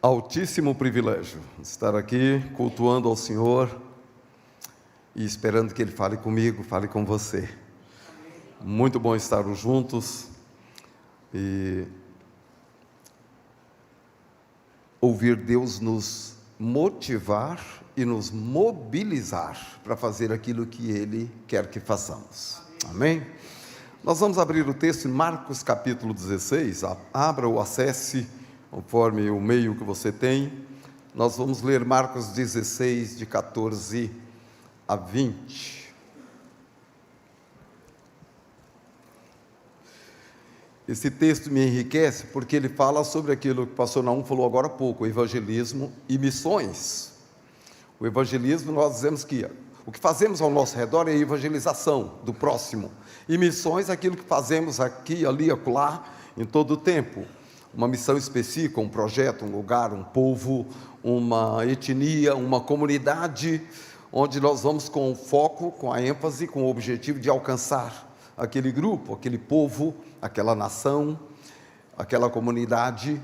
altíssimo privilégio estar aqui cultuando ao Senhor e esperando que Ele fale comigo, fale com você. Muito bom estarmos juntos e ouvir Deus nos motivar e nos mobilizar para fazer aquilo que Ele quer que façamos. Amém? Nós vamos abrir o texto em Marcos capítulo 16, abra ou acesse, conforme o meio que você tem. Nós vamos ler Marcos 16, de 14 a 20. Esse texto me enriquece porque ele fala sobre aquilo que o pastor Naum falou agora há pouco, o evangelismo e missões. O evangelismo, nós dizemos que o que fazemos ao nosso redor é a evangelização do próximo. E missões, aquilo que fazemos aqui, ali, acolá, em todo o tempo. Uma missão específica, um projeto, um lugar, um povo, uma etnia, uma comunidade, onde nós vamos com o foco, com a ênfase, com o objetivo de alcançar aquele grupo, aquele povo, aquela nação, aquela comunidade,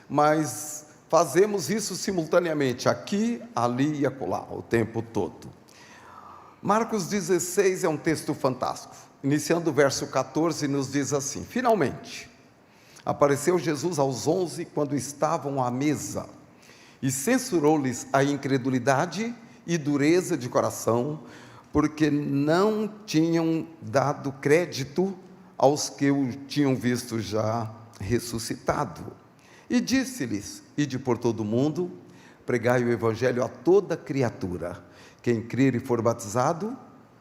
mas fazemos isso simultaneamente, aqui, ali e acolá, o tempo todo. Marcos 16 é um texto fantástico. Iniciando o verso 14, nos diz assim: finalmente, apareceu Jesus aos 11 quando estavam à mesa, e censurou-lhes a incredulidade e dureza de coração, porque não tinham dado crédito aos que o tinham visto já ressuscitado. E disse-lhes: ide por todo o mundo, pregai o evangelho a toda criatura. Quem crer e for batizado,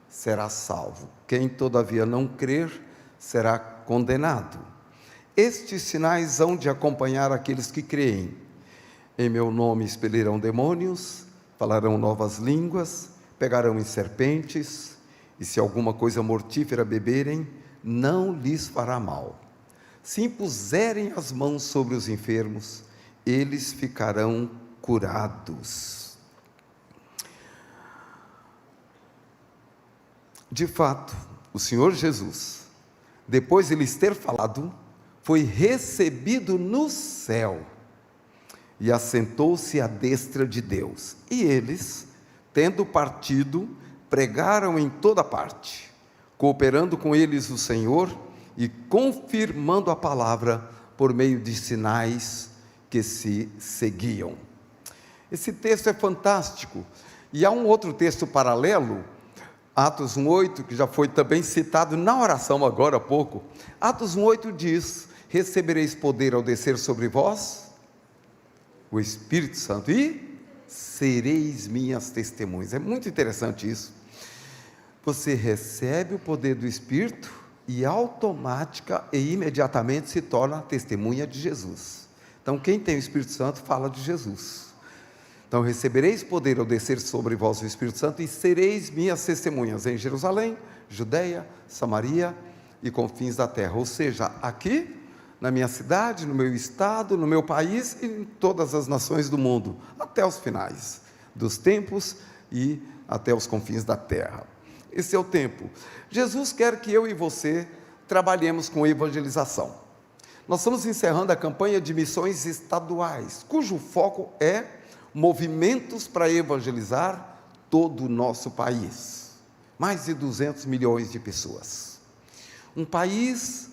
será salvo. Quem todavia não crer, será condenado. Estes sinais hão de acompanhar aqueles que creem. Em meu nome expelirão demônios, falarão novas línguas, pegarão em serpentes, e se alguma coisa mortífera beberem, não lhes fará mal. Se impuserem as mãos sobre os enfermos, eles ficarão curados. De fato, o Senhor Jesus, depois de lhes ter falado, foi recebido no céu e assentou-se à destra de Deus. E eles, tendo partido, pregaram em toda parte, cooperando com eles o Senhor e confirmando a palavra por meio de sinais que se seguiam. Esse texto é fantástico. E há um outro texto paralelo, Atos 1,8, que já foi também citado na oração agora há pouco. Atos 1,8 diz: recebereis poder ao descer sobre vós o Espírito Santo e sereis minhas testemunhas. É muito interessante isso. Você recebe o poder do Espírito e automática e imediatamente se torna testemunha de Jesus. Então quem tem o Espírito Santo fala de Jesus. Então recebereis poder ao descer sobre vós o Espírito Santo e sereis minhas testemunhas em Jerusalém, Judeia, Samaria e confins da terra. Ou seja, aqui, na minha cidade, no meu estado, no meu país e em todas as nações do mundo, até os finais dos tempos e até os confins da terra. Esse é o tempo. Jesus quer que eu e você trabalhemos com evangelização. Nós estamos encerrando a campanha de missões estaduais, cujo foco é movimentos para evangelizar todo o nosso país. Mais de 200 milhões de pessoas. Um país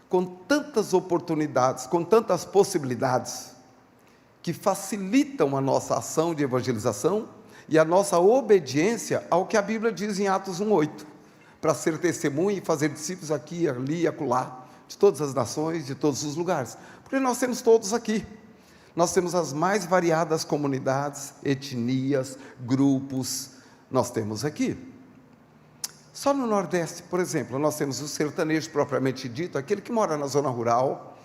com tantas oportunidades, com tantas possibilidades, que facilitam a nossa ação de evangelização e a nossa obediência ao que a Bíblia diz em Atos 1,8, para ser testemunha e fazer discípulos aqui, ali e acolá, de todas as nações, de todos os lugares, porque nós temos todos aqui. Nós temos as mais variadas comunidades, etnias, grupos, nós temos aqui. Só no Nordeste, por exemplo, nós temos o sertanejo propriamente dito, aquele que mora na zona rural,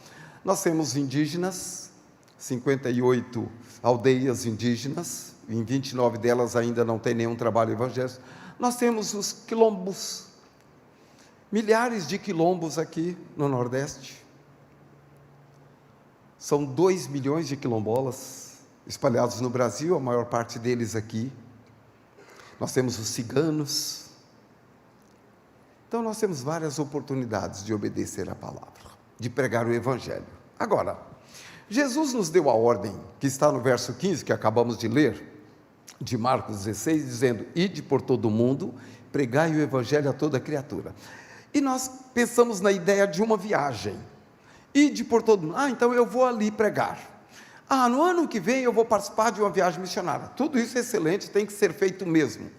nós temos indígenas, 58 aldeias indígenas, em 29 delas ainda não tem nenhum trabalho evangélico. Nós temos os quilombos, milhares de quilombos aqui no Nordeste. São 2 milhões de quilombolas espalhados no Brasil, a maior parte deles aqui. Nós temos os ciganos. Então nós temos várias oportunidades de obedecer a palavra, de pregar o Evangelho. Agora, Jesus nos deu a ordem, que está no verso 15, que acabamos de ler, de Marcos 16, dizendo: ide por todo o mundo, pregai o evangelho a toda criatura. E nós pensamos na ideia de uma viagem. Ide por todo mundo. Então eu vou ali pregar. No ano que vem eu vou participar de uma viagem missionária. Tudo isso é excelente, tem que ser feito mesmo.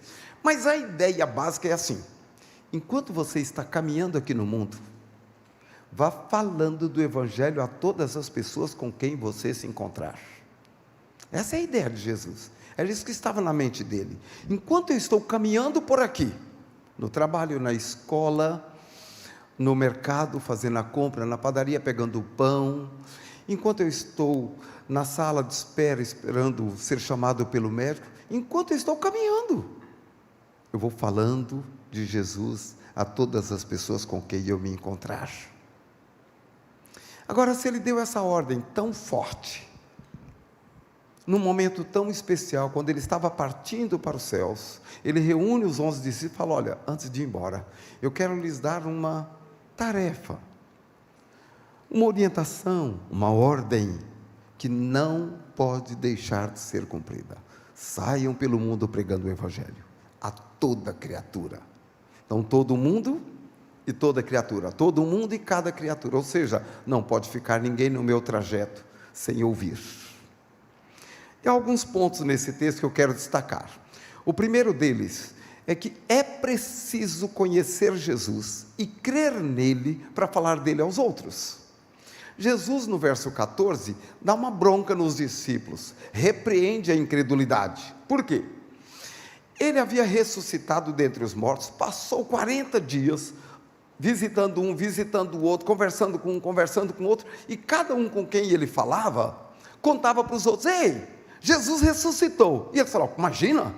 Mas a ideia básica é assim: enquanto você está caminhando aqui no mundo, vá falando do evangelho a todas as pessoas com quem você se encontrar. Essa é a ideia de Jesus. Era isso que estava na mente dele. Enquanto eu estou caminhando por aqui, no trabalho, na escola, no mercado, fazendo a compra, na padaria, pegando o pão, enquanto eu estou na sala de espera, esperando ser chamado pelo médico, enquanto eu estou caminhando, eu vou falando de Jesus a todas as pessoas com quem eu me encontrar. Agora, se ele deu essa ordem tão forte, num momento tão especial, quando ele estava partindo para os céus, ele reúne os 11 discípulos e fala: olha, antes de ir embora, eu quero lhes dar uma tarefa, uma orientação, uma ordem, que não pode deixar de ser cumprida. Saiam pelo mundo pregando o evangelho, a toda criatura. Então, todo mundo e toda criatura, todo mundo e cada criatura, ou seja, não pode ficar ninguém no meu trajeto sem ouvir. E há alguns pontos nesse texto que eu quero destacar. O primeiro deles é que é preciso conhecer Jesus e crer nele para falar dele aos outros. Jesus, no verso 14, dá uma bronca nos discípulos, repreende a incredulidade. Por quê? Ele havia ressuscitado dentre os mortos, passou 40 dias, visitando um, visitando o outro, conversando com um, conversando com o outro, e cada um com quem ele falava, contava para os outros: ei, Jesus ressuscitou. E eles falaram: imagina,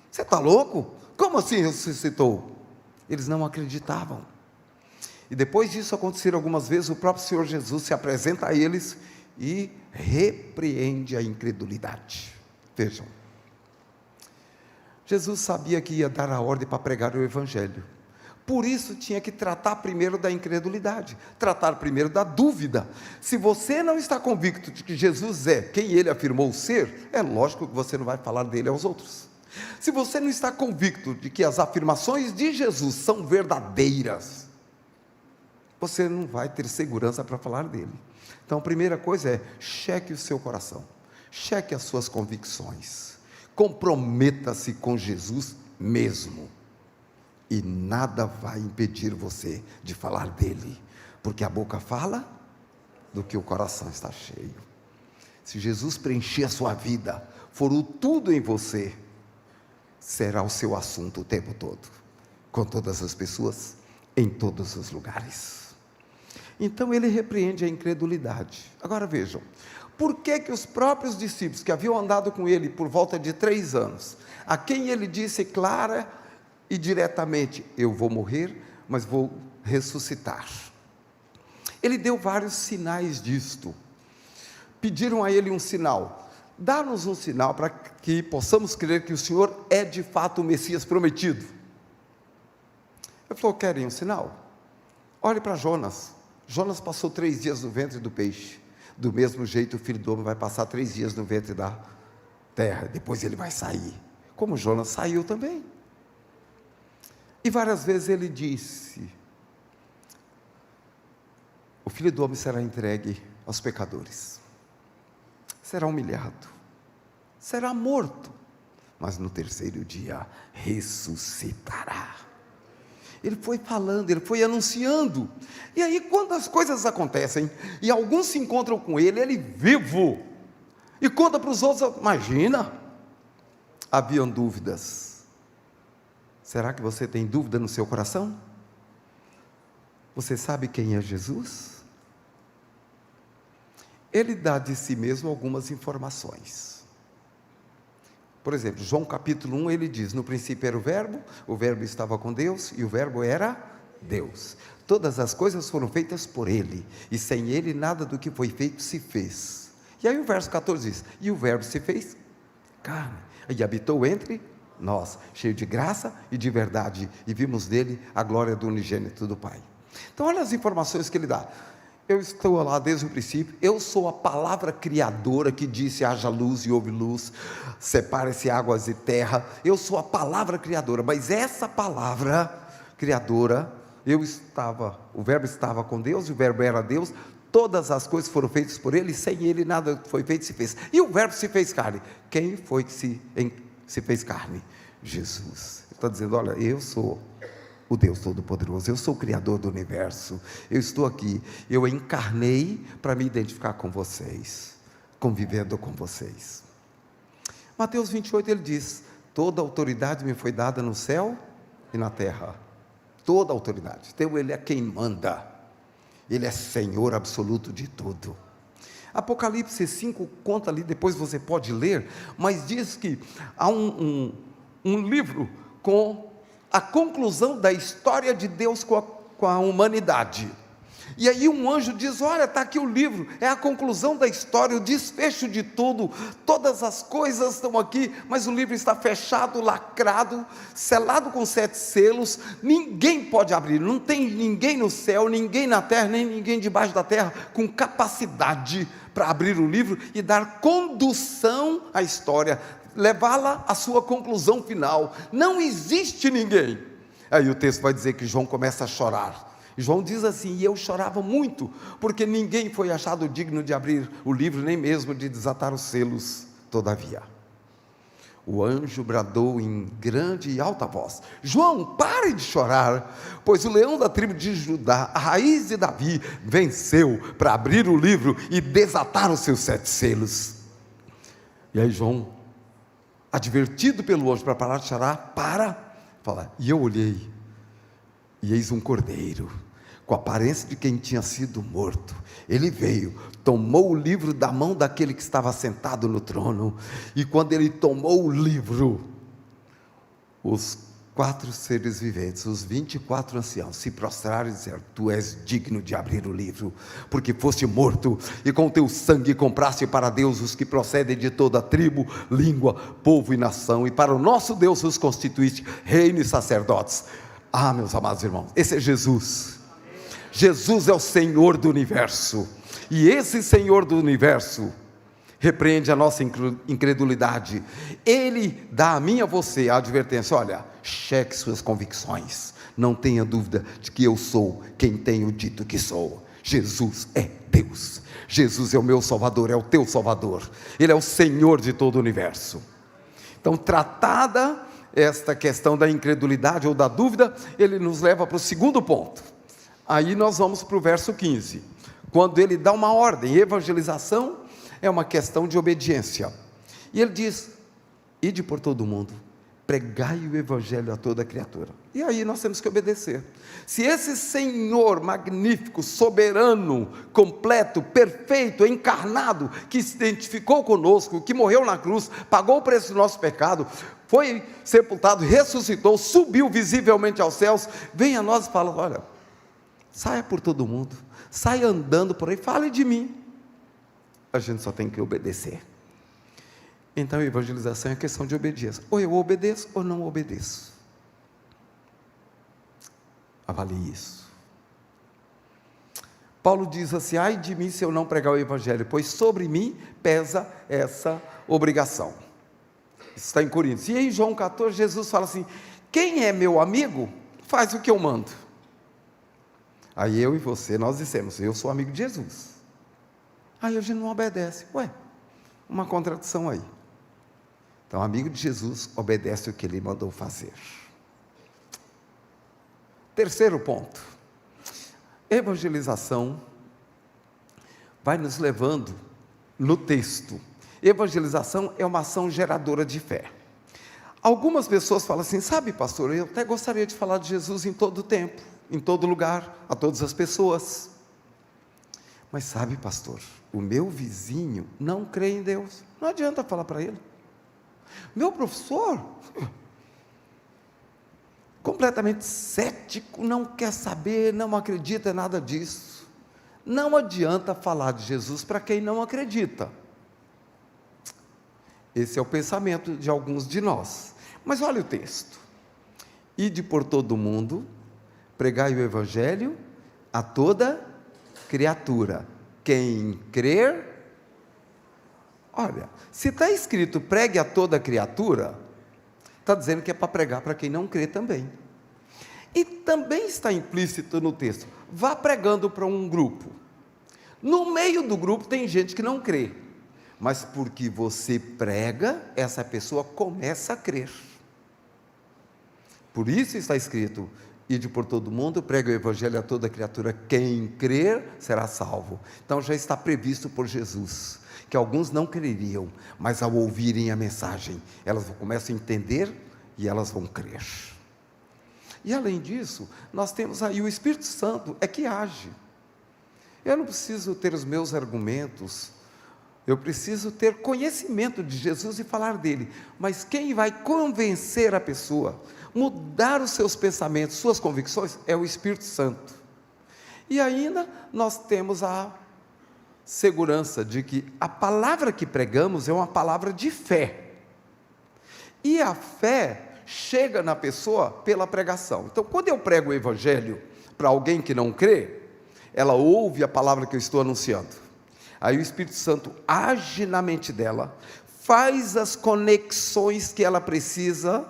você está louco? Como assim ressuscitou? Eles não acreditavam. E depois disso acontecer algumas vezes, o próprio Senhor Jesus se apresenta a eles e repreende a incredulidade. Vejam, Jesus sabia que ia dar a ordem para pregar o evangelho, por isso tinha que tratar primeiro da incredulidade, tratar primeiro da dúvida. Se você não está convicto de que Jesus é quem ele afirmou ser, é lógico que você não vai falar dele aos outros. Se você não está convicto de que as afirmações de Jesus são verdadeiras, você não vai ter segurança para falar dele. Então a primeira coisa é: cheque o seu coração, cheque as suas convicções, comprometa-se com Jesus mesmo, e nada vai impedir você de falar dele, porque a boca fala do que o coração está cheio. Se Jesus preencher a sua vida, for o tudo em você, será o seu assunto o tempo todo, com todas as pessoas, em todos os lugares. Então ele repreende a incredulidade. Agora vejam, por que os próprios discípulos que haviam andado com ele por volta de 3 anos, a quem ele disse clara e diretamente: eu vou morrer, mas vou ressuscitar, ele deu vários sinais disto, pediram a ele um sinal: dá-nos um sinal para que possamos crer que o Senhor é de fato o Messias prometido. Ele falou: querem um sinal? Olhe para Jonas. Jonas passou 3 dias no ventre do peixe. Do mesmo jeito o Filho do Homem vai passar 3 dias no ventre da terra, depois ele vai sair, como Jonas saiu também. E várias vezes ele disse: o Filho do Homem será entregue aos pecadores, será humilhado, será morto, mas no 3º dia ressuscitará. Ele foi falando, ele foi anunciando. E aí, quando as coisas acontecem e alguns se encontram com ele vivo, e conta para os outros: imagina, haviam dúvidas. Será que você tem dúvida no seu coração? Você sabe quem é Jesus? Ele dá de si mesmo algumas informações. Por exemplo, João capítulo 1, ele diz: no princípio era o verbo estava com Deus, e o verbo era Deus. Todas as coisas foram feitas por ele, e sem ele nada do que foi feito se fez. E aí o verso 14 diz: e o verbo se fez carne, e habitou entre nós, cheio de graça e de verdade, e vimos nele a glória do unigênito do Pai. Então olha as informações que ele dá. Eu estou lá desde o princípio, eu sou a palavra criadora que disse haja luz e houve luz, separe-se águas e terra, eu sou a palavra criadora, mas essa palavra criadora, o verbo estava com Deus, o verbo era Deus, todas as coisas foram feitas por Ele, sem Ele nada foi feito, se fez, e o verbo se fez carne. Quem foi que se fez carne? Jesus. Ele está dizendo, olha, eu sou o Deus Todo-Poderoso, eu sou o Criador do Universo, eu estou aqui, eu encarnei para me identificar com vocês, convivendo com vocês. Mateus 28, ele diz, toda autoridade me foi dada no céu e na terra, toda autoridade, então Ele é quem manda, Ele é Senhor absoluto de tudo. Apocalipse 5 conta ali, depois você pode ler, mas diz que há um livro com a conclusão da história de Deus com a humanidade, e aí um anjo diz, olha, está aqui o livro, é a conclusão da história, o desfecho de tudo, todas as coisas estão aqui, mas o livro está fechado, lacrado, selado com 7 selos, ninguém pode abrir, não tem ninguém no céu, ninguém na terra, nem ninguém debaixo da terra, com capacidade para abrir o livro e dar condução à história, levá-la à sua conclusão final, não existe ninguém. Aí o texto vai dizer que João começa a chorar, João diz assim, e eu chorava muito, porque ninguém foi achado digno de abrir o livro, nem mesmo de desatar os selos. Todavia, o anjo bradou em grande e alta voz, João, pare de chorar, pois o leão da tribo de Judá, a raiz de Davi, venceu para abrir o livro e desatar os seus 7 selos. E aí João, advertido pelo anjo para parar de chorar, fala, e eu olhei, e eis um cordeiro, com a aparência de quem tinha sido morto, ele veio, tomou o livro da mão daquele que estava sentado no trono, e quando ele tomou o livro, os 4 seres viventes, os 24 anciãos, se prostraram e disseram, tu és digno de abrir o livro, porque foste morto, e com teu sangue compraste para Deus os que procedem de toda tribo, língua, povo e nação, e para o nosso Deus os constituíste reino e sacerdotes. Ah, meus amados irmãos, esse é Jesus. Jesus é o Senhor do universo, e esse Senhor do universo repreende a nossa incredulidade. Ele dá a mim e a você a advertência, olha, cheque suas convicções, não tenha dúvida de que eu sou quem tenho dito que sou. Jesus é Deus, Jesus é o meu Salvador, é o teu Salvador, Ele é o Senhor de todo o universo. Então, tratada esta questão da incredulidade ou da dúvida, ele nos leva para o segundo ponto. Aí nós vamos para o verso 15, quando ele dá uma ordem. Evangelização é uma questão de obediência, e ele diz, ide por todo o mundo, pregai o evangelho a toda criatura. E aí nós temos que obedecer. Se esse Senhor magnífico, soberano, completo, perfeito, encarnado, que se identificou conosco, que morreu na cruz, pagou o preço do nosso pecado, foi sepultado, ressuscitou, subiu visivelmente aos céus, vem a nós e fala, olha, saia por todo mundo, saia andando por aí, fale de mim. A gente só tem que obedecer. Então, a evangelização é questão de obediência. Ou eu obedeço ou não obedeço. Avalie isso. Paulo diz assim, ai de mim se eu não pregar o evangelho, pois sobre mim pesa essa obrigação. Isso está em Coríntios. E em João 14, Jesus fala assim, quem é meu amigo, faz o que eu mando. Aí eu e você, nós dissemos, eu sou amigo de Jesus. Aí a gente não obedece. Ué, uma contradição aí. Então, amigo de Jesus obedece o que ele mandou fazer. Terceiro ponto, evangelização vai nos levando no texto. Evangelização é uma ação geradora de fé. Algumas pessoas falam assim, sabe pastor, eu até gostaria de falar de Jesus em todo tempo, em todo lugar, a todas as pessoas. Mas sabe pastor, o meu vizinho não crê em Deus, não adianta falar para ele. Meu professor, completamente cético, não quer saber, não acredita em nada disso. Não adianta falar de Jesus para quem não acredita. Esse é o pensamento de alguns de nós. Mas olha o texto. Ide por todo o mundo, pregai o evangelho a toda criatura. Quem crer, olha, se está escrito pregue a toda criatura, está dizendo que é para pregar para quem não crê também. E também está implícito no texto, vá pregando para um grupo. No meio do grupo tem gente que não crê, mas porque você prega, essa pessoa começa a crer. Por isso está escrito, ide por todo mundo, pregue o evangelho a toda criatura, quem crer será salvo. Então já está previsto por Jesus, que alguns não creriam, mas ao ouvirem a mensagem, elas começam a entender e elas vão crer. E além disso, nós temos aí o Espírito Santo, é que age. Eu não preciso ter os meus argumentos, eu preciso ter conhecimento de Jesus e falar dele, mas quem vai convencer a pessoa, mudar os seus pensamentos, suas convicções, é o Espírito Santo. E ainda nós temos a segurança de que a palavra que pregamos é uma palavra de fé, e a fé chega na pessoa pela pregação. Então, quando eu prego o evangelho para alguém que não crê, ela ouve a palavra que eu estou anunciando, aí o Espírito Santo age na mente dela, faz as conexões que ela precisa,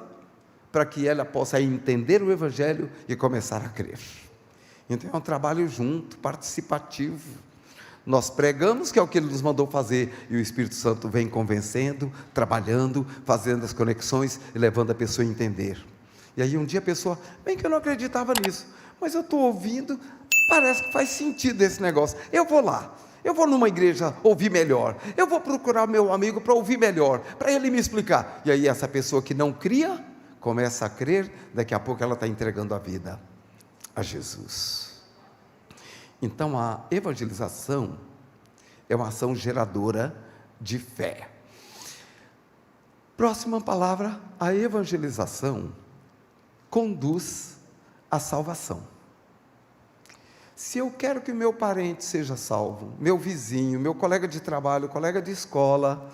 para que ela possa entender o evangelho e começar a crer. Então é um trabalho junto, participativo. Nós pregamos, que é o que ele nos mandou fazer, e o Espírito Santo vem convencendo, trabalhando, fazendo as conexões e levando a pessoa a entender. E aí um dia a pessoa, bem que eu não acreditava nisso, mas eu estou ouvindo, parece que faz sentido esse negócio, eu vou lá, eu vou numa igreja ouvir melhor, eu vou procurar meu amigo para ouvir melhor, para ele me explicar. E aí essa pessoa que não cria, começa a crer, daqui a pouco ela está entregando a vida a Jesus. Então a evangelização é uma ação geradora de fé. Próxima palavra, a evangelização conduz à salvação. Se eu quero que meu parente seja salvo, meu vizinho, meu colega de trabalho, colega de escola,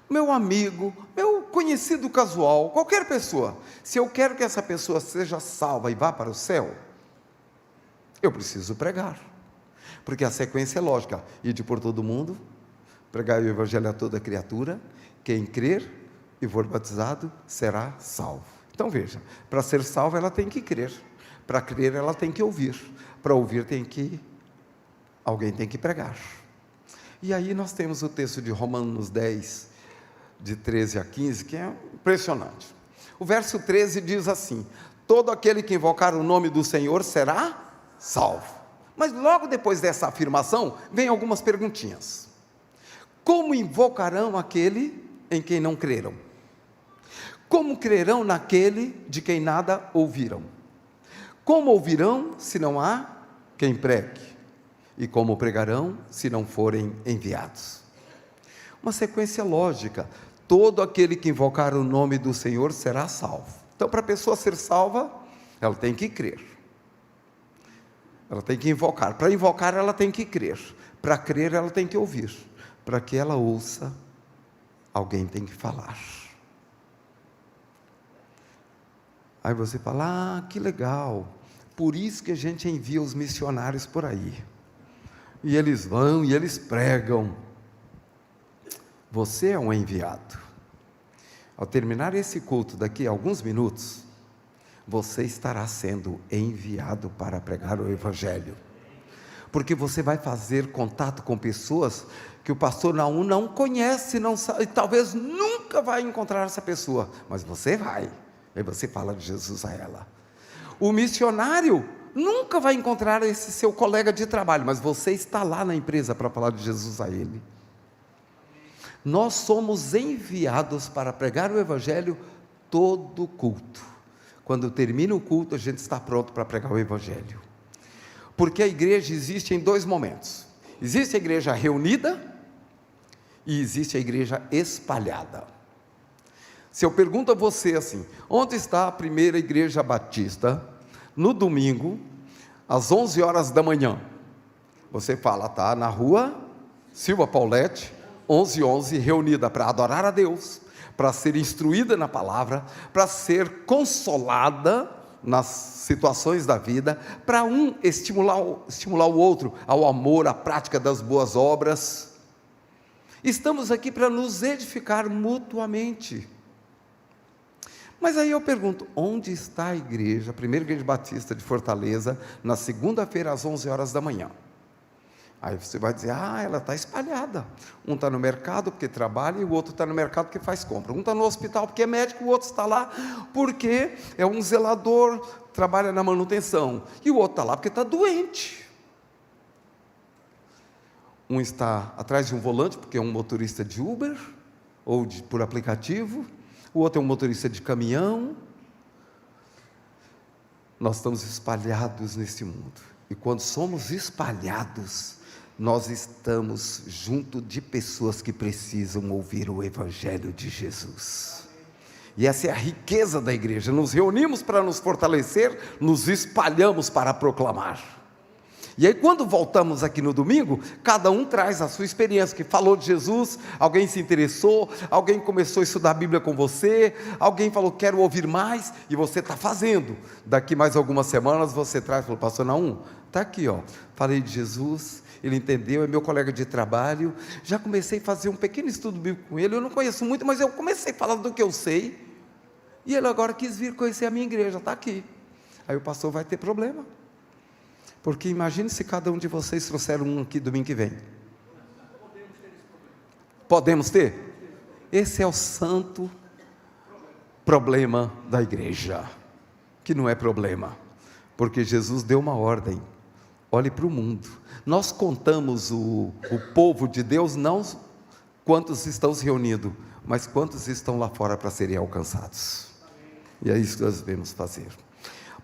meu amigo, meu conhecido casual, qualquer pessoa, se eu quero que essa pessoa seja salva e vá para o céu, eu preciso pregar, porque a sequência é lógica, ide por todo mundo, pregai o evangelho a toda criatura, quem crer e for batizado será salvo. Então veja, para ser salvo ela tem que crer, para crer ela tem que ouvir, para ouvir alguém tem que pregar. E aí nós temos o texto de Romanos 10, de 13 a 15, que é impressionante. O verso 13 diz assim, todo aquele que invocar o nome do Senhor será salvo. Mas logo depois dessa afirmação, vem algumas perguntinhas. Como invocarão aquele em quem não creram? Como crerão naquele de quem nada ouviram? Como ouvirão se não há quem pregue? E como pregarão se não forem enviados? Uma sequência lógica, todo aquele que invocar o nome do Senhor será salvo. Então, para a pessoa ser salva, ela tem que crer, ela tem que invocar, para invocar ela tem que crer, para crer ela tem que ouvir, para que ela ouça, alguém tem que falar. Aí você fala, que legal, por isso que a gente envia os missionários por aí, e eles vão e eles pregam. Você é um enviado. Ao terminar esse culto daqui a alguns minutos, você estará sendo enviado para pregar o evangelho, porque você vai fazer contato com pessoas que o pastor Naum não conhece, não sabe, e talvez nunca vai encontrar essa pessoa, mas você vai, aí você fala de Jesus a ela. O missionário nunca vai encontrar esse seu colega de trabalho, mas você está lá na empresa para falar de Jesus a ele. Nós somos enviados para pregar o evangelho todo culto. Quando termina o culto, a gente está pronto para pregar o evangelho, porque a igreja existe em dois momentos, existe a igreja reunida, e existe a igreja espalhada. Se eu pergunto a você assim, onde está a primeira igreja batista, no domingo, às 11 horas da manhã, você fala, está na rua Silva Paulete, 1111, reunida para adorar a Deus, para ser instruída na palavra, para ser consolada nas situações da vida, para um estimular o outro ao amor, à prática das boas obras. Estamos aqui para nos edificar mutuamente. Mas aí eu pergunto, onde está a igreja, a primeira igreja batista de Fortaleza, na segunda-feira às 11 horas da manhã? Aí você vai dizer, ela está espalhada. Um está no mercado porque trabalha, e o outro está no mercado porque faz compra. Um está no hospital porque é médico, o outro está lá porque é um zelador, trabalha na manutenção. E o outro está lá porque está doente. Um está atrás de um volante porque é um motorista de Uber, ou por aplicativo. O outro é um motorista de caminhão. Nós estamos espalhados neste mundo. E quando somos espalhados, nós estamos junto de pessoas que precisam ouvir o Evangelho de Jesus. E essa é a riqueza da igreja. Nos reunimos para nos fortalecer, nos espalhamos para proclamar. E aí quando voltamos aqui no domingo, cada um traz a sua experiência, que falou de Jesus, alguém se interessou, alguém começou a estudar a Bíblia com você, alguém falou, quero ouvir mais, e você está fazendo. Daqui mais algumas semanas você traz, falou, pastor Naum, está aqui, falei de Jesus, ele entendeu, é meu colega de trabalho, já comecei a fazer um pequeno estudo bíblico com ele, eu não conheço muito, mas eu comecei a falar do que eu sei, e ele agora quis vir conhecer a minha igreja, está aqui. Aí o pastor vai ter problema. Porque imagine se cada um de vocês trouxer um aqui domingo que vem. Podemos ter? Esse é o santo problema da igreja, que não é problema, porque Jesus deu uma ordem, olhe para o mundo. Nós contamos o povo de Deus, não quantos estão se reunindo, mas quantos estão lá fora para serem alcançados. E é isso que nós devemos fazer.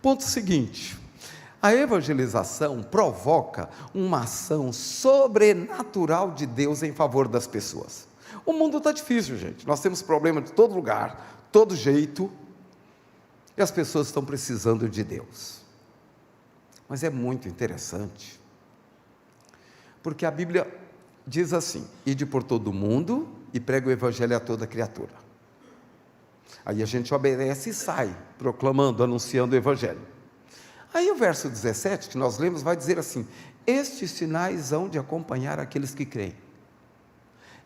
Ponto seguinte, a evangelização provoca uma ação sobrenatural de Deus em favor das pessoas. O mundo está difícil, gente, nós temos problema de todo lugar, todo jeito, e as pessoas estão precisando de Deus. Mas é muito interessante, porque a Bíblia diz assim, ide por todo o mundo e prega o Evangelho a toda criatura. Aí a gente obedece e sai, proclamando, anunciando o Evangelho. Aí o verso 17, que nós lemos, vai dizer assim, estes sinais hão de acompanhar aqueles que creem.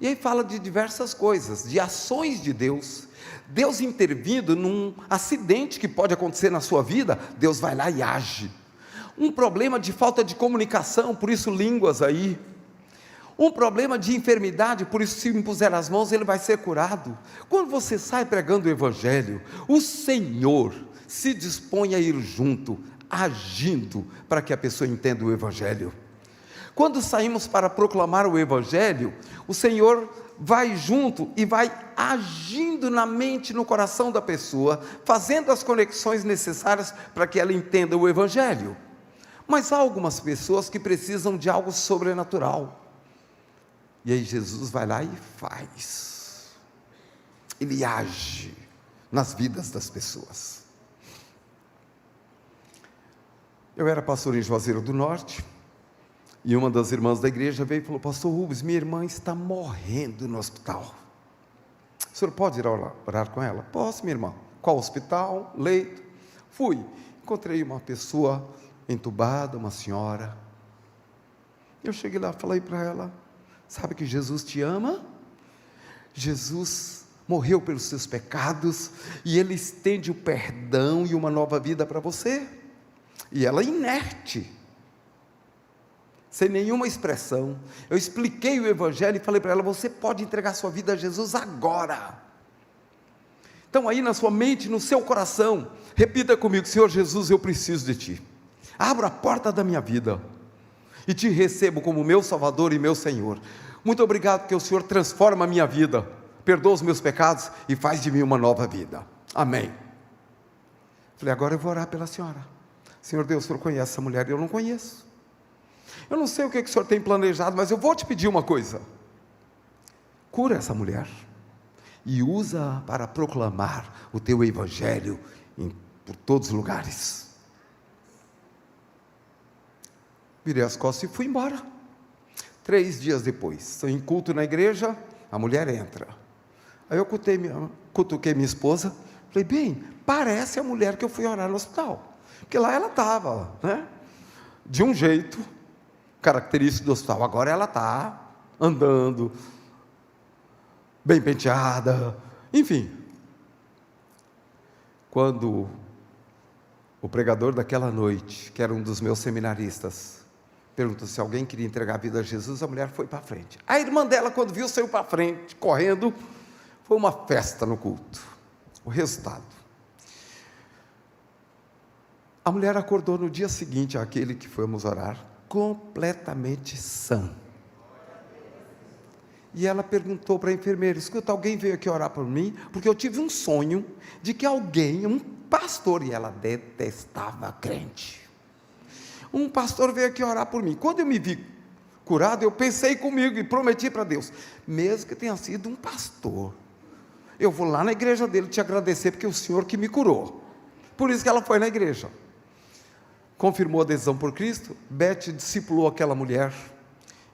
E aí fala de diversas coisas, de ações de Deus, Deus intervindo num acidente que pode acontecer na sua vida, Deus vai lá e age. Um problema de falta de comunicação, por isso línguas aí. Um problema de enfermidade, por isso se impuser as mãos, ele vai ser curado. Quando você sai pregando o Evangelho, o Senhor se dispõe a ir junto, agindo para que a pessoa entenda o Evangelho. Quando saímos para proclamar o Evangelho, o Senhor vai junto e vai agindo na mente, no coração da pessoa, fazendo as conexões necessárias para que ela entenda o Evangelho. Mas há algumas pessoas que precisam de algo sobrenatural, e aí Jesus vai lá e faz, ele age nas vidas das pessoas. Eu era pastor em Juazeiro do Norte, e uma das irmãs da igreja veio e falou, pastor Rubens, minha irmã está morrendo no hospital, o senhor pode ir orar com ela? Posso, minha irmã. Qual hospital? Leito? Fui, encontrei uma pessoa entubada, uma senhora, eu cheguei lá, falei para ela, sabe que Jesus te ama? Jesus morreu pelos seus pecados, e Ele estende o perdão e uma nova vida para você. E ela inerte, sem nenhuma expressão, eu expliquei o Evangelho e falei para ela, você pode entregar sua vida a Jesus agora. Então aí na sua mente, no seu coração, repita comigo, Senhor Jesus, eu preciso de Ti, abro a porta da minha vida, e Te recebo como meu Salvador e meu Senhor. Muito obrigado porque o Senhor transforma a minha vida, perdoa os meus pecados e faz de mim uma nova vida. Amém. Falei, agora eu vou orar pela senhora. Senhor Deus, o Senhor conhece essa mulher? Eu não conheço. Eu não sei o que o Senhor tem planejado, mas eu vou te pedir uma coisa. Cura essa mulher e usa-a para proclamar o Teu Evangelho por todos os lugares. Virei as costas e fui embora. 3 dias depois, estou em culto na igreja, a mulher entra. Aí eu cutuquei minha esposa, Falei, bem, parece a mulher que eu fui orar no hospital. Porque lá ela estava, né? De um jeito característico do hospital. Agora ela está andando, bem penteada, enfim. Quando o pregador daquela noite, que era um dos meus seminaristas, perguntou se alguém queria entregar a vida a Jesus, a mulher foi para frente. A irmã dela, quando viu, saiu para frente, correndo. Foi uma festa no culto. O resultado: a mulher acordou no dia seguinte, aquele que fomos orar, completamente sã. E ela perguntou para a enfermeira: escuta, alguém veio aqui orar por mim? Porque eu tive um sonho de que alguém, um pastor, e ela detestava crente, um pastor veio aqui orar por mim. Quando eu me vi curado, eu pensei comigo e prometi para Deus, mesmo que tenha sido um pastor, eu vou lá na igreja dele te agradecer, porque é o Senhor que me curou. Por isso que ela foi na igreja, confirmou a adesão por Cristo. Beth discipulou aquela mulher,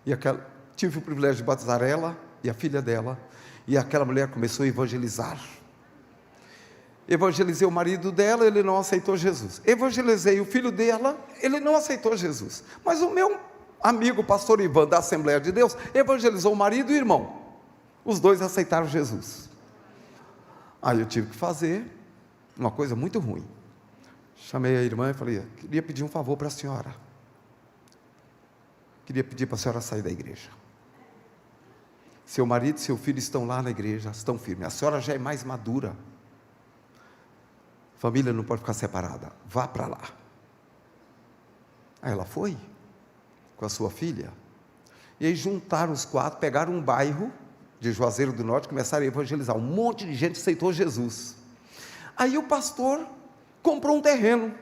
e tive o privilégio de batizar ela e a filha dela, e aquela mulher começou a evangelizar. Evangelizei o marido dela, ele não aceitou Jesus. Evangelizei o filho dela, ele não aceitou Jesus. Mas o meu amigo, pastor Ivan, da Assembleia de Deus, evangelizou o marido e o irmão. Os dois aceitaram Jesus. Aí eu tive que fazer uma coisa muito ruim. Chamei a irmã e falei: queria pedir um favor para a senhora. Queria pedir para a senhora sair da igreja. Seu marido e seu filho estão lá na igreja, estão firmes. A senhora já é mais madura. Família não pode ficar separada. Vá para lá. Aí ela foi, com a sua filha. E aí juntaram os quatro, pegaram um bairro de Juazeiro do Norte, começaram a evangelizar. Um monte de gente aceitou Jesus. Aí o pastor comprou um terreno.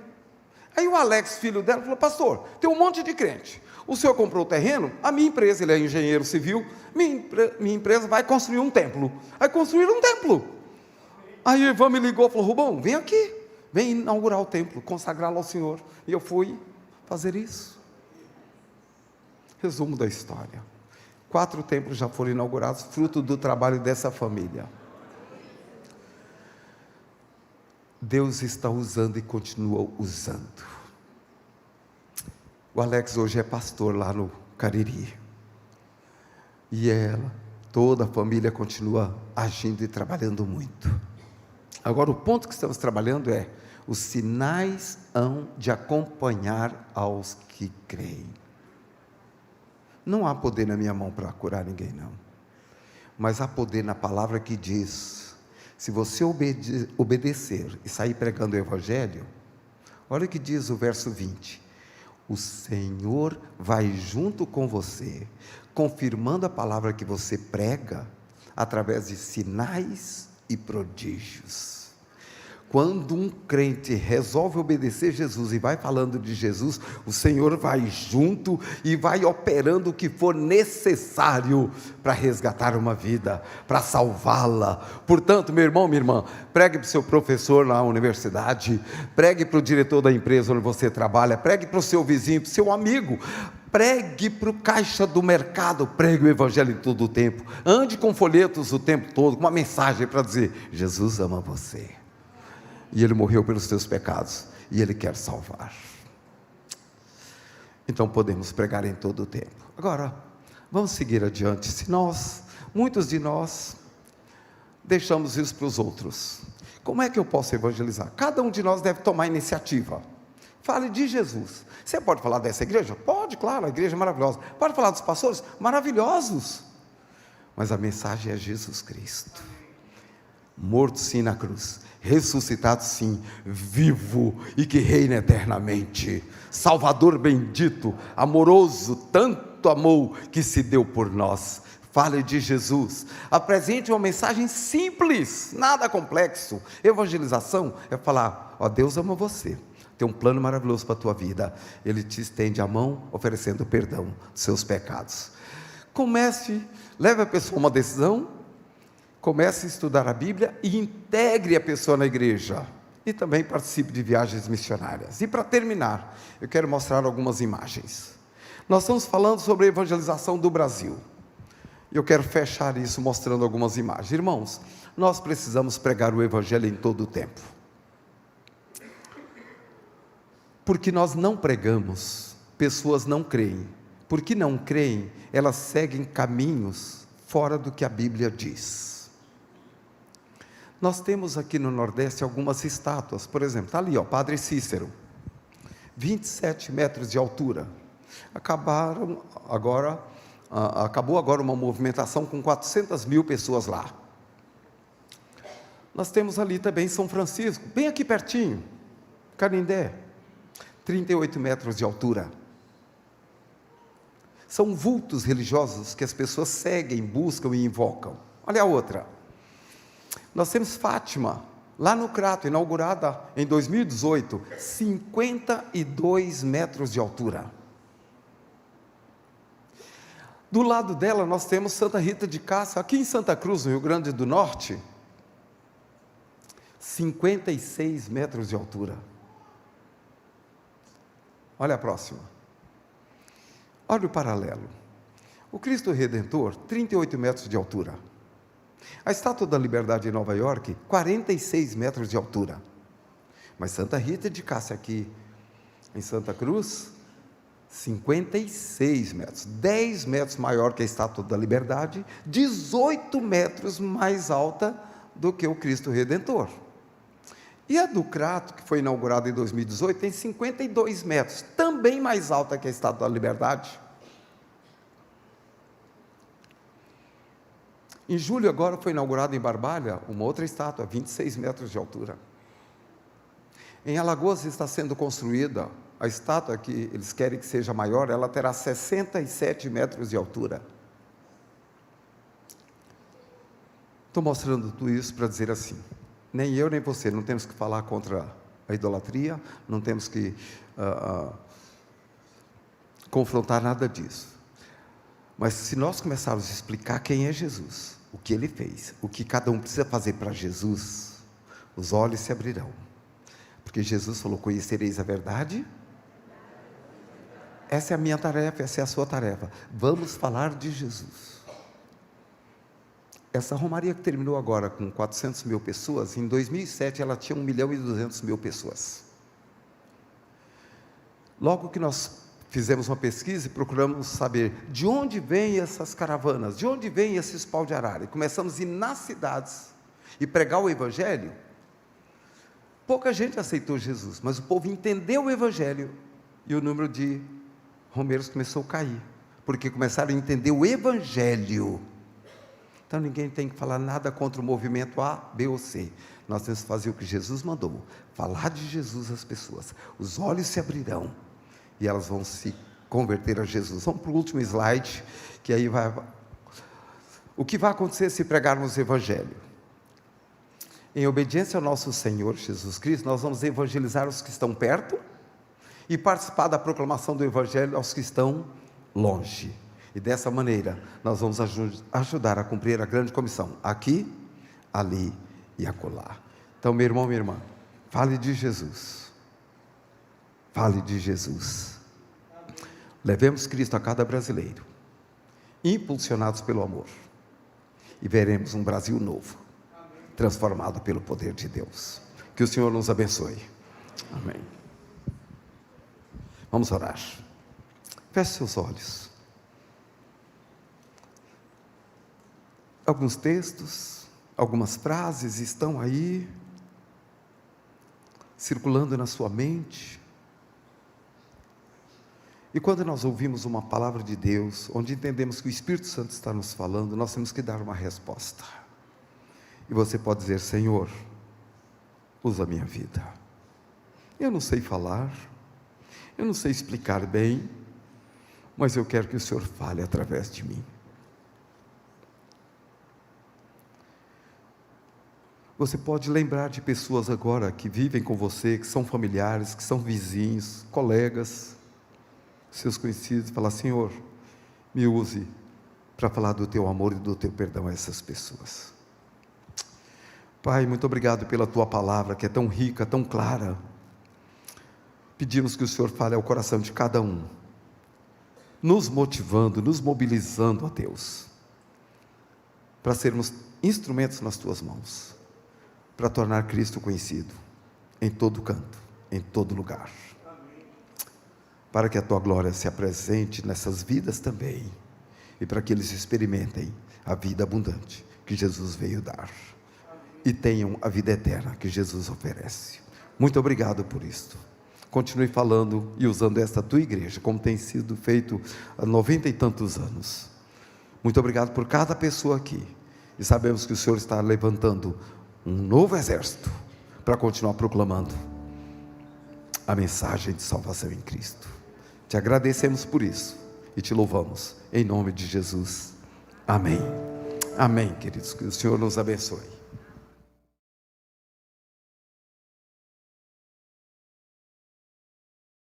Aí o Alex, filho dela, falou: pastor, tem um monte de crente. O senhor comprou o terreno? A minha empresa, ele é engenheiro civil, minha empresa vai construir um templo. Aí construíram um templo. Aí o Ivan me ligou e falou: Rubão, vem aqui, vem inaugurar o templo, consagrá-lo ao Senhor. E eu fui fazer isso. Resumo da história: 4 templos já foram inaugurados, fruto do trabalho dessa família. Deus está usando e continua usando. O Alex hoje é pastor lá no Cariri. E toda a família continua agindo e trabalhando muito. Agora, o ponto que estamos trabalhando é: os sinais hão de acompanhar aos que creem. Não há poder na minha mão para curar ninguém, não. Mas há poder na palavra que diz: se você obedecer e sair pregando o Evangelho, olha o que diz o verso 20: o Senhor vai junto com você, confirmando a palavra que você prega, através de sinais e prodígios. Quando um crente resolve obedecer Jesus e vai falando de Jesus, o Senhor vai junto e vai operando o que for necessário para resgatar uma vida, para salvá-la. Portanto, meu irmão, minha irmã, pregue para o seu professor na universidade, pregue para o diretor da empresa onde você trabalha, pregue para o seu vizinho, para o seu amigo, pregue para o caixa do mercado, pregue o Evangelho em todo o tempo, ande com folhetos o tempo todo, com uma mensagem para dizer: Jesus ama você. E Ele morreu pelos teus pecados, e Ele quer salvar. Então podemos pregar em todo o tempo. Agora, vamos seguir adiante. Se muitos de nós, deixamos isso para os outros, como é que eu posso evangelizar? Cada um de nós deve tomar iniciativa. Fale de Jesus. Você pode falar dessa igreja? Pode, claro, a igreja é maravilhosa. Pode falar dos pastores? Maravilhosos. Mas a mensagem é Jesus Cristo. Morto sim na cruz, ressuscitado sim, vivo e que reina eternamente, Salvador bendito, amoroso, tanto amou que se deu por nós. Fale de Jesus, apresente uma mensagem simples, nada complexo. Evangelização é falar: ó, Deus ama você, tem um plano maravilhoso para a tua vida, Ele te estende a mão, oferecendo perdão dos seus pecados. Leve a pessoa a uma decisão, comece a estudar a Bíblia e integre a pessoa na igreja. E também participe de viagens missionárias. E para terminar, eu quero mostrar algumas imagens. Nós estamos falando sobre a evangelização do Brasil. Eu quero fechar isso mostrando algumas imagens. Irmãos, nós precisamos pregar o Evangelho em todo o tempo. Porque nós não pregamos, pessoas não creem. Porque não creem, elas seguem caminhos fora do que a Bíblia diz. Nós temos aqui no Nordeste algumas estátuas. Por exemplo, está ali, Padre Cícero, 27 metros de altura. Acabou agora uma movimentação com 400 mil pessoas lá. Nós temos ali também São Francisco, bem aqui pertinho, Canindé, 38 metros de altura. São vultos religiosos que as pessoas seguem, buscam e invocam. Olha a outra. Nós temos Fátima, lá no Crato, inaugurada em 2018, 52 metros de altura. Do lado dela nós temos Santa Rita de Cássia, aqui em Santa Cruz, no Rio Grande do Norte, 56 metros de altura. Olha a próxima. Olha o paralelo. O Cristo Redentor, 38 metros de altura. A Estátua da Liberdade em Nova York, 46 metros de altura. Mas Santa Rita de Cássia aqui em Santa Cruz, 56 metros, 10 metros maior que a Estátua da Liberdade, 18 metros mais alta do que o Cristo Redentor. E a do Crato, que foi inaugurada em 2018, tem 52 metros, também mais alta que a Estátua da Liberdade. Em julho agora foi inaugurada em Barbalha uma outra estátua, 26 metros de altura. Em Alagoas está sendo construída a estátua que eles querem que seja maior, ela terá 67 metros de altura. Estou mostrando tudo isso para dizer assim, nem eu nem você, não temos que falar contra a idolatria, não temos que confrontar nada disso. Mas se nós começarmos a explicar quem é Jesus, o que Ele fez, o que cada um precisa fazer para Jesus, os olhos se abrirão. Porque Jesus falou, conhecereis a verdade? Essa é a minha tarefa, essa é a sua tarefa. Vamos falar de Jesus. Essa romaria que terminou agora com 400 mil pessoas, em 2007 ela tinha 1.200.000 pessoas. Logo que nós fizemos uma pesquisa e procuramos saber de onde vêm essas caravanas, de onde vêm esses pau de arara, e começamos a ir nas cidades e pregar o Evangelho. Pouca gente aceitou Jesus, mas o povo entendeu o Evangelho e o número de romeiros começou a cair, porque começaram a entender o Evangelho. Então ninguém tem que falar nada contra o movimento A, B ou C. Nós temos que fazer o que Jesus mandou, falar de Jesus às pessoas. Os olhos se abrirão e elas vão se converter a Jesus. Vamos para o último slide, que aí vai... O que vai acontecer se pregarmos o Evangelho? Em obediência ao nosso Senhor Jesus Cristo, nós vamos evangelizar os que estão perto e participar da proclamação do Evangelho aos que estão longe. E dessa maneira, nós vamos ajudar a cumprir a grande comissão, aqui, ali e acolá. Então, meu irmão, minha irmã, fale de Jesus. Fale de Jesus. Levemos Cristo a cada brasileiro, impulsionados pelo amor, e veremos um Brasil novo, transformado pelo poder de Deus. Que o Senhor nos abençoe. Amém. Vamos orar. Feche seus olhos. Alguns textos, algumas frases estão aí, circulando na sua mente. E quando nós ouvimos uma palavra de Deus, onde entendemos que o Espírito Santo está nos falando, nós temos que dar uma resposta. E você pode dizer, Senhor, usa a minha vida. Eu não sei falar, eu não sei explicar bem, mas eu quero que o Senhor fale através de mim. Você pode lembrar de pessoas agora que vivem com você, que são familiares, que são vizinhos, colegas, seus conhecidos, e falar, Senhor, me use para falar do teu amor e do teu perdão a essas pessoas. Pai, muito obrigado pela tua palavra, que é tão rica, tão clara. Pedimos que o Senhor fale ao coração de cada um, nos motivando, nos mobilizando a Deus, para sermos instrumentos nas tuas mãos, para tornar Cristo conhecido em todo canto, em todo lugar, para que a tua glória se apresente nessas vidas também, e para que eles experimentem a vida abundante que Jesus veio dar, e tenham a vida eterna que Jesus oferece. Muito obrigado por isto. Continue falando e usando esta tua igreja, como tem sido feito há 90 e tantos anos. Muito obrigado por cada pessoa aqui, e sabemos que o Senhor está levantando um novo exército, para continuar proclamando a mensagem de salvação em Cristo. Te agradecemos por isso, e te louvamos, em nome de Jesus, amém. Amém, queridos, que o Senhor nos abençoe.